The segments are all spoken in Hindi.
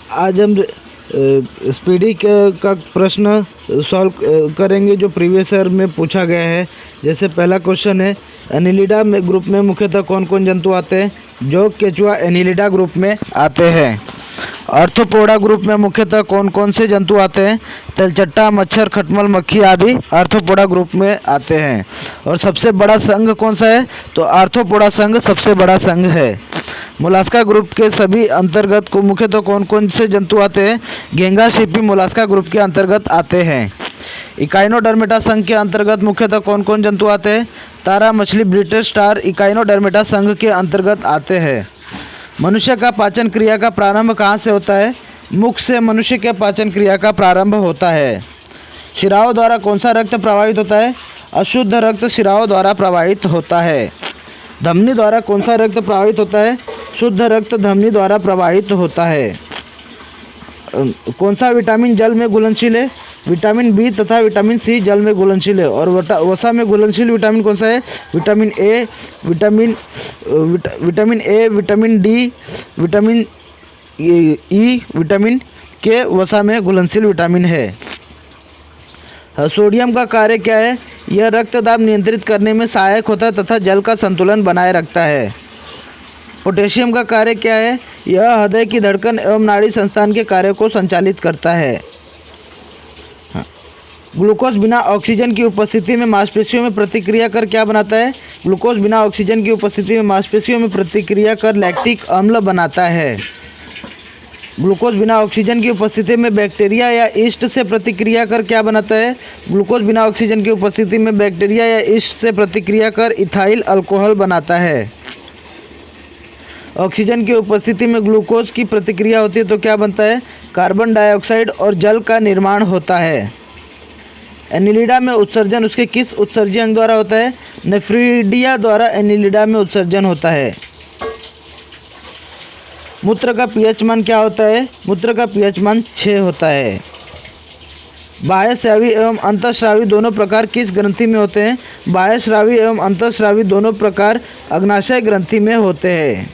आज हम स्पीडी का प्रश्न सॉल्व करेंगे जो प्रीवियस ईयर में पूछा गया है। जैसे पहला क्वेश्चन है, एनिलिडा में ग्रुप में मुख्यतः कौन कौन जंतु आते हैं? जोग, केचुआ एनिलिडा ग्रुप में आते हैं। आर्थ्रोपोडा ग्रुप में मुख्यतः कौन कौन से जंतु आते हैं? तेलचट्टा, मच्छर, खटमल, मक्खी आदि आर्थ्रोपोडा ग्रुप में आते हैं। और सबसे बड़ा संघ कौन सा है? तो आर्थ्रोपोडा संघ सबसे बड़ा संघ है। मोलास्का ग्रुप के सभी अंतर्गत को मुख्यतः कौन कौन से जंतु आते हैं? घेंगा, छिपी मोलास्का ग्रुप के अंतर्गत आते हैं। इकाइनोडर्मेटा संघ के अंतर्गत मुख्यतः कौन कौन जंतु आते हैं? तारा मछली, ब्रिटिश स्टार इकाइनोडर्मेटा संघ के अंतर्गत आते हैं। मनुष्य का पाचन क्रिया का प्रारंभ कहाँ से होता है? मुख से मनुष्य के पाचन क्रिया का प्रारंभ होता है। शिराओं द्वारा कौन सा रक्त प्रवाहित होता है? अशुद्ध रक्त शिराओं द्वारा प्रवाहित होता है। धमनी द्वारा कौन सा रक्त प्रवाहित होता है? शुद्ध रक्त धमनी द्वारा प्रवाहित होता है। कौन सा विटामिन जल में घुलनशील है? विटामिन बी तथा विटामिन सी जल में घुलनशील है। और वसा में घुलनशील विटामिन कौन सा है? Vitamin A, vitamin A, vitamin D, vitamin E, vitamin के वसा में घुलनशील विटामिन है। सोडियम का कार्य क्या है? यह रक्त दाब नियंत्रित करने में सहायक होता है तथा जल का संतुलन बनाए रखता है। पोटेशियम का कार्य क्या है? यह हृदय की धड़कन एवं नाड़ी संस्थान के कार्य को संचालित करता है। ग्लूकोज बिना ऑक्सीजन की उपस्थिति में मांसपेशियों में प्रतिक्रिया कर क्या बनाता है? ग्लूकोज बिना ऑक्सीजन की उपस्थिति में मांसपेशियों में प्रतिक्रिया कर लैक्टिक अम्ल बनाता है। ग्लूकोज बिना ऑक्सीजन की उपस्थिति में बैक्टीरिया या ईस्ट से प्रतिक्रिया कर क्या बनाता है? ग्लूकोज बिना ऑक्सीजन की उपस्थिति में बैक्टीरिया या ईस्ट से प्रतिक्रिया कर इथाइल अल्कोहल बनाता है। ऑक्सीजन की उपस्थिति में ग्लूकोज की प्रतिक्रिया होती है तो क्या बनता है? कार्बन डाइऑक्साइड और जल का निर्माण होता है। एनिलिडा में उत्सर्जन उसके किस उत्सर्जी अंग द्वारा होता है? नेफ्रिडिया द्वारा एनिलिडा में उत्सर्जन होता है। मूत्र का पीएच मान क्या होता है? मूत्र का पीएच मान 6 होता है। बाह्य स्रावी एवं अंतःस्रावी दोनों प्रकार किस ग्रंथि में होते हैं? बाह्य स्रावी एवं अंतःस्रावी दोनों प्रकार अग्नाशय ग्रंथि में होते हैं।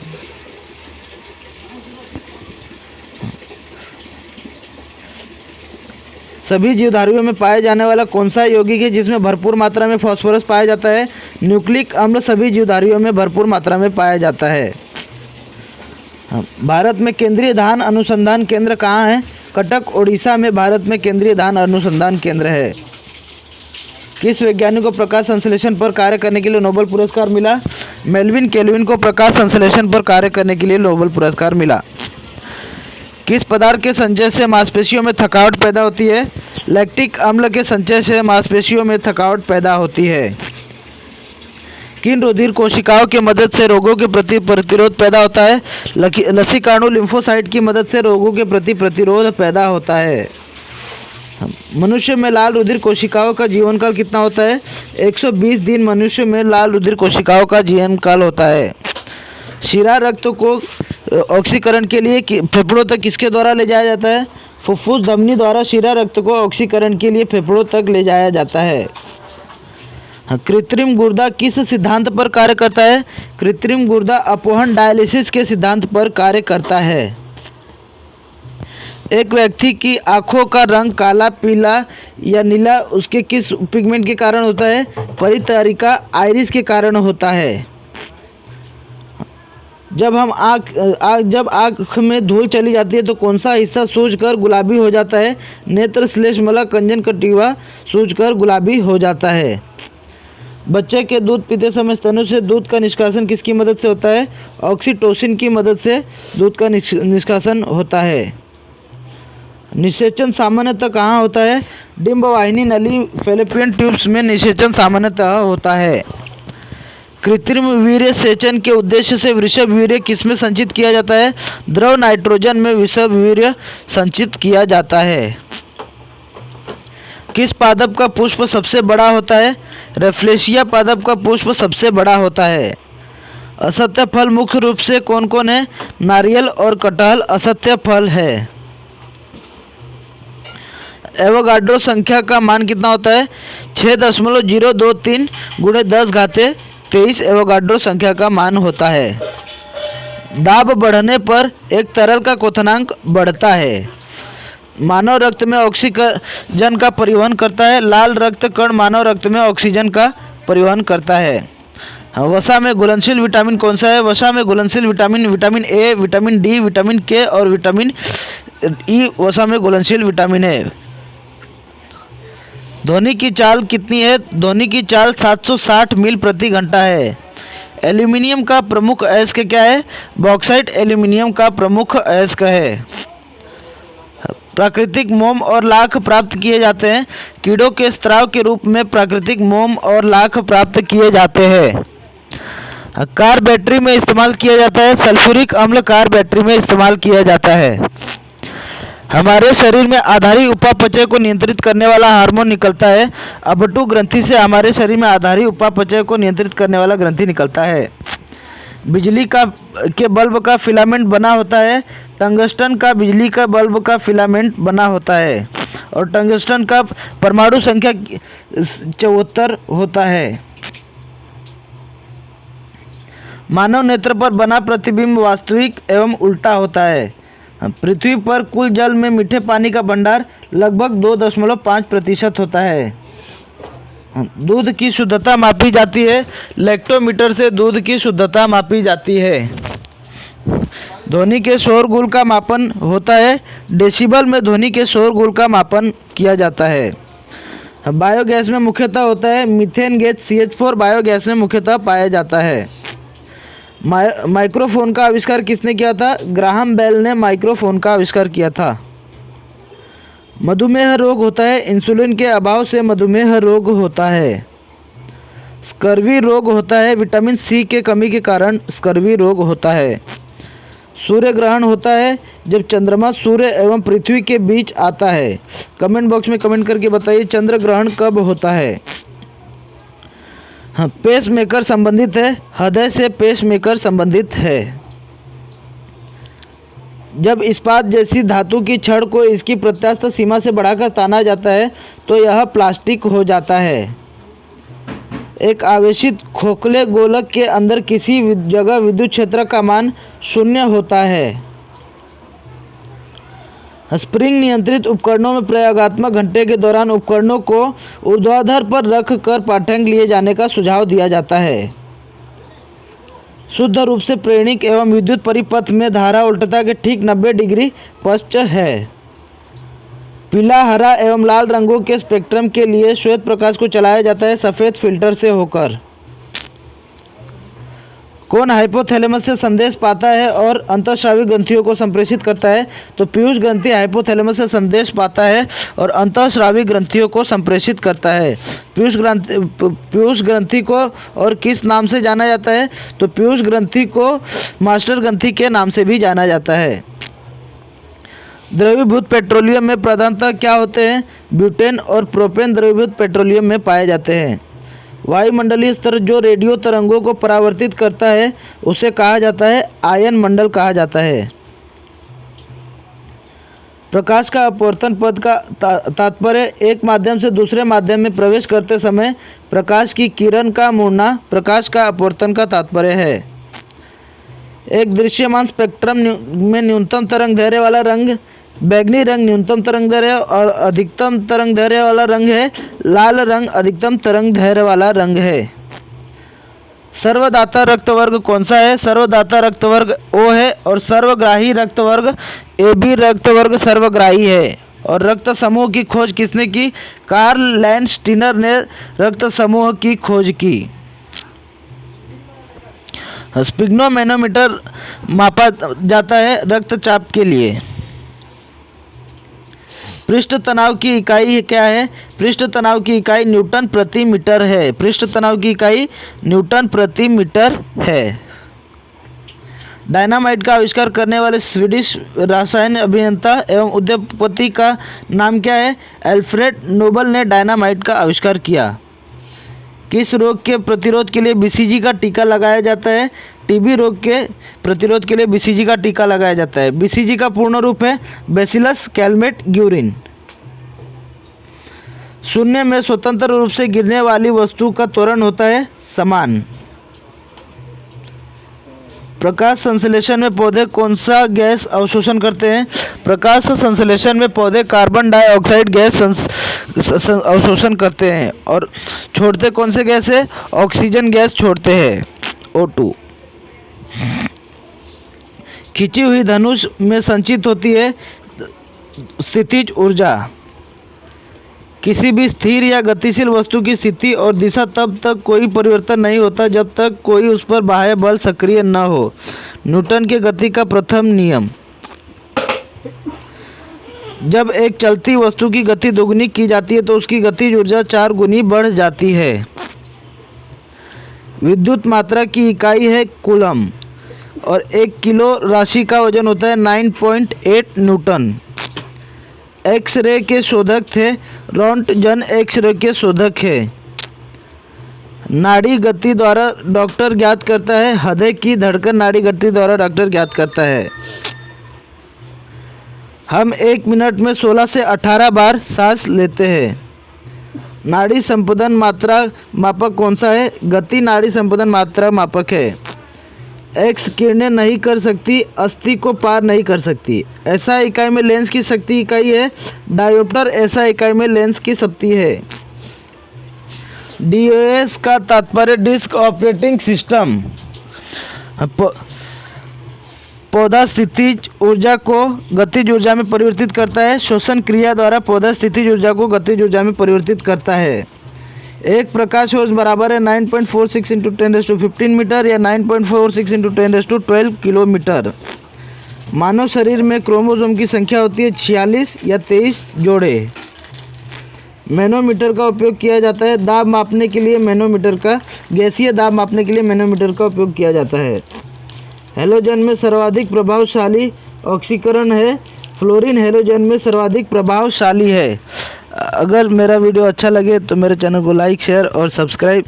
सभी जीवधारियों में पाए जाने वाला कौन सा यौगिक है जिसमें भरपूर मात्रा में फास्फोरस पाया जाता है? न्यूक्लिक अम्ल सभी जीवधारियों में भरपूर मात्रा में पाया जाता है। भारत में केंद्रीय धान अनुसंधान केंद्र कहाँ है? कटक, ओडिशा में भारत में केंद्रीय धान अनुसंधान केंद्र है। किस वैज्ञानिक को प्रकाश संश्लेषण पर कार्य करने के लिए नोबेल पुरस्कार मिला? मेल्विन केल्विन को प्रकाश संश्लेषण पर कार्य करने के लिए नोबेल पुरस्कार मिला। किस पदार्थ के संचय से मांसपेशियों में थकावट पैदा होती है? लैक्टिक अम्ल के संचय से मांसपेशियों में थकावट पैदा होती है। किन रुधिर कोशिकाओं की मदद से रोगों के प्रति प्रतिरोध पैदा होता है? लसीकाणु लिम्फोसाइट की मदद से रोगों के प्रति प्रतिरोध पैदा होता है। मनुष्य में लाल रुधिर कोशिकाओं का जीवन काल कितना होता है? 120 दिन मनुष्य में लाल रुधिर कोशिकाओं का जीवन काल होता है। शिरा रक्त को ऑक्सीकरण के लिए फेफड़ों तक किसके द्वारा ले जाया जाता है? फुफ्फुस धमनी द्वारा शिरा रक्त को ऑक्सीकरण के लिए फेफड़ों तक ले जाया जाता है। कृत्रिम गुर्दा किस सिद्धांत पर कार्य करता है? कृत्रिम गुर्दा अपवहन डायलिसिस के सिद्धांत पर कार्य करता है। एक व्यक्ति की आंखों का रंग काला, पीला या नीला उसके किस पिगमेंट के कारण होता है? परितरिका आइरिस के कारण होता है। जब आँख में धूल चली जाती है तो कौन सा हिस्सा सूजकर गुलाबी हो जाता है? नेत्र श्लेष्मला कंजनकटिवा सूजकर गुलाबी हो जाता है। बच्चे के दूध पीते समय स्तनों से दूध का निष्कासन किसकी मदद से होता है? ऑक्सीटोसिन की मदद से दूध का निष्कासन होता है। निषेचन सामान्यतः कहाँ होता है? डिंबवाहिनी नली फैलोपियन ट्यूब्स में निषेचन सामान्यतः होता है। कृत्रिम वीर्य सेचन के उद्देश्य से वृषभ वीर्य किसमें संचित किया जाता है? द्रव नाइट्रोजन में वृषभ वीर्य संचित किया जाता है। किस पादप का पुष्प सबसे बड़ा होता है? रेफ्लेशिया पादप का पुष्प सबसे बड़ा होता है। असत्य फल मुख्य रूप से कौन कौन है? नारियल और कटहल असत्य फल है। एवोगाड्रो संख्या का मान कितना होता है? 6.023 × 10⁻23 एवोगाड्रो संख्या का मान होता है। दाब बढ़ने पर एक तरल का क्वथनांक बढ़ता है। मानव रक्त में ऑक्सीजन का परिवहन करता है। लाल रक्त कण मानव रक्त में ऑक्सीजन का परिवहन करता है। वसा में घुलनशील विटामिन कौन सा है? वसा में घुलनशील vitamin vitamin A, vitamin D, vitamin के और विटामिन ई वसा में घुलनशील विटामिन है। ध्वनि की चाल कितनी है? ध्वनि की चाल 760 मील प्रति घंटा है। एल्यूमिनियम का प्रमुख अयस्क क्या है? बॉक्साइट एल्यूमिनियम का प्रमुख अयस्क है। प्राकृतिक मोम और लाख प्राप्त किए जाते हैं। कीड़ों के स्राव के रूप में प्राकृतिक मोम और लाख प्राप्त किए जाते हैं। कार बैटरी में इस्तेमाल किया जाता है। सल्फ्यूरिक अम्ल कार बैटरी में इस्तेमाल किया जाता है। हमारे शरीर में आधारी उपापचय को नियंत्रित करने वाला हार्मोन निकलता है। अबटू ग्रंथि से हमारे शरीर में आधारी उपापचय को नियंत्रित करने वाला ग्रंथि निकलता है। बिजली के बल्ब का फिलामेंट बना होता है। टंगस्टन का बिजली का बल्ब का फिलामेंट बना होता है और टंगस्टन का परमाणु संख्या 74 होता है। मानव नेत्र पर बना प्रतिबिंब वास्तविक एवं उल्टा होता है। पृथ्वी पर कुल जल में मीठे पानी का भंडार लगभग 2.5% होता है। दूध की शुद्धता मापी जाती है। लैक्टोमीटर से दूध की शुद्धता मापी जाती है। ध्वनि के शोरगुल का मापन होता है। डेसिबल में ध्वनि के शोरगुल का मापन किया जाता है। बायोगैस में मुख्यतः होता है। मीथेन गैस CH4 बायोगैस में मुख्यतः पाया जाता है। माइक्रोफोन का आविष्कार किसने किया था? ग्राहम बेल ने माइक्रोफोन का आविष्कार किया था। मधुमेह रोग होता है। इंसुलिन के अभाव से मधुमेह रोग होता है। स्कर्वी रोग होता है। विटामिन C के कमी के कारण स्कर्वी रोग होता है। सूर्य ग्रहण होता है जब चंद्रमा सूर्य एवं पृथ्वी के बीच आता है। कमेंट बॉक्स में कमेंट करके बताइए चंद्र ग्रहण कब होता है। हाँ, पेसमेकर संबंधित है। हृदय से पेसमेकर संबंधित है। जब इस्पात जैसी धातु की छड़ को इसकी प्रत्यास्थ सीमा से बढ़ाकर ताना जाता है तो यह प्लास्टिक हो जाता है। एक आवेशित खोखले गोलक के अंदर किसी जगह विद्युत क्षेत्र का मान 0 होता है। स्प्रिंग नियंत्रित उपकरणों में प्रयोगात्मक घंटे के दौरान उपकरणों को ऊर्ध्वाधर पर रख कर पाठ्यांक लिए जाने का सुझाव दिया जाता है। शुद्ध रूप से प्रेरणिक एवं विद्युत परिपथ में धारा उल्टता के ठीक 90 डिग्री पश्च है। पीला, हरा एवं लाल रंगों के स्पेक्ट्रम के लिए श्वेत प्रकाश को चलाया जाता है सफ़ेद फिल्टर से होकर। कौन हाइपोथैलेमस से संदेश पाता है और अंतःस्रावी ग्रंथियों को संप्रेषित करता है? तो पीयूष ग्रंथि हाइपोथैलेमस से संदेश पाता है और अंतःस्रावी ग्रंथियों को संप्रेषित करता है। पीयूष ग्रंथि को और किस नाम से जाना जाता है? तो पीयूष ग्रंथि को मास्टर ग्रंथि के नाम से भी जाना जाता है। द्रवीभूत पेट्रोलियम में प्रधानतः क्या होते हैं? ब्यूटेन और प्रोपेन द्रवीभूत पेट्रोलियम में पाए जाते हैं। वायुमंडलीय स्तर जो रेडियो तरंगों को परावर्तित करता है उसे कहा जाता है आयन मंडल कहा जाता है। प्रकाश का अपवर्तन पद का तात्पर्य एक माध्यम से दूसरे माध्यम में प्रवेश करते समय प्रकाश की किरण का मुड़ना प्रकाश का अपवर्तन का तात्पर्य है। एक दृश्यमान स्पेक्ट्रम में न्यूनतम तरंग दैर्घ्य वाला रंग बैगनी रंग न्यूनतम तरंग दैर्घ्य और अधिकतम तरंग दैर्घ्य वाला रंग है। लाल रंग अधिकतम तरंग दैर्घ्य वाला रंग है। सर्वदाता रक्त वर्ग कौन सा है? सर्वदाता रक्त वर्ग O है और सर्वग्राही रक्त वर्ग AB रक्त वर्ग सर्वग्राही है। और रक्त समूह की खोज किसने की? कार्ल लैंडस्टीनर ने रक्त समूह की खोज की। स्पिग्नोमेनोमीटर मापा जाता है रक्तचाप के लिए। पृष्ठ तनाव की इकाई क्या है? पृष्ठ तनाव की इकाई न्यूटन प्रति मीटर है। पृष्ठ तनाव की इकाई न्यूटन प्रति मीटर है। डायनामाइट का आविष्कार करने वाले स्वीडिश रसायन अभियंता एवं उद्योगपति का नाम क्या है? एल्फ्रेड नोबल ने डायनामाइट का आविष्कार किया। किस रोग के प्रतिरोध के लिए BCG का टीका लगाया जाता है? टीबी रोग के प्रतिरोध के लिए BCG का टीका लगाया जाता है। BCG का पूर्ण रूप है बैसिलस कैलमेट-ग्यूरिन। शून्य में स्वतंत्र रूप से गिरने वाली वस्तु का त्वरण होता है समान। प्रकाश संश्लेषण में पौधे कौन सा गैस अवशोषण करते हैं? प्रकाश संश्लेषण में पौधे कार्बन डाइऑक्साइड गैस अवशोषण करते हैं और छोड़ते कौन से गैस है? ऑक्सीजन गैस छोड़ते हैं, O2। खिंची हुई धनुष में संचित होती है स्थितिज ऊर्जा। किसी भी स्थिर या गतिशील वस्तु की स्थिति और दिशा तब तक कोई परिवर्तन नहीं होता जब तक कोई उस पर बाह्य बल सक्रिय न हो। न्यूटन के गति का प्रथम नियम। जब एक चलती वस्तु की गति दोगुनी की जाती है तो उसकी गतिज ऊर्जा 4 गुनी बढ़ जाती है। विद्युत मात्रा की इकाई है कूलम और 1 किलो राशि का वजन होता है 9.8 न्यूटन। एक्स-रे के शोधक थे रोंटगन। एक्स-रे के शोधक है। नाड़ी गति द्वारा डॉक्टर ज्ञात करता है। हृदय की धड़कन नाड़ी गति द्वारा डॉक्टर ज्ञात करता है। हम 1 मिनट में 16 से 18 बार सांस लेते हैं। नाड़ी संपीड़न मात्रा मापक कौन सा है? गति नाड़ी संपीड़न मात्रा मापक है। एक्स किरणें नहीं कर सकती, अस्थि को पार नहीं कर सकती। ऐसा इकाई में लेंस की शक्ति इकाई है डायोप्टर। ऐसा इकाई में लेंस की शक्ति है। DOS का तात्पर्य डिस्क ऑपरेटिंग सिस्टम। पौधा स्थितिज ऊर्जा को गतिज ऊर्जा में परिवर्तित करता है। श्वसन क्रिया द्वारा पौधा स्थितिज ऊर्जा को गतिज ऊर्जा में परिवर्तित करता है। एक प्रकाश वर्ष बराबर है 9.46 × 10⁻15 मीटर या 9.46 × 10⁻12 किलोमीटर। मानव शरीर में क्रोमोसोम की संख्या होती है 46 या 23 जोड़े। मैनोमीटर का उपयोग किया जाता है दाब मापने के लिए। मैनोमीटर का गैसीय दाब मापने के लिए मैनोमीटर का उपयोग किया जाता है। हैलोजन में सर्वाधिक प्रभावशाली ऑक्सीकरण है फ्लोरीन। हैलोजन में सर्वाधिक प्रभावशाली है। अगर मेरा वीडियो अच्छा लगे तो मेरे चैनल को लाइक, शेयर और सब्सक्राइब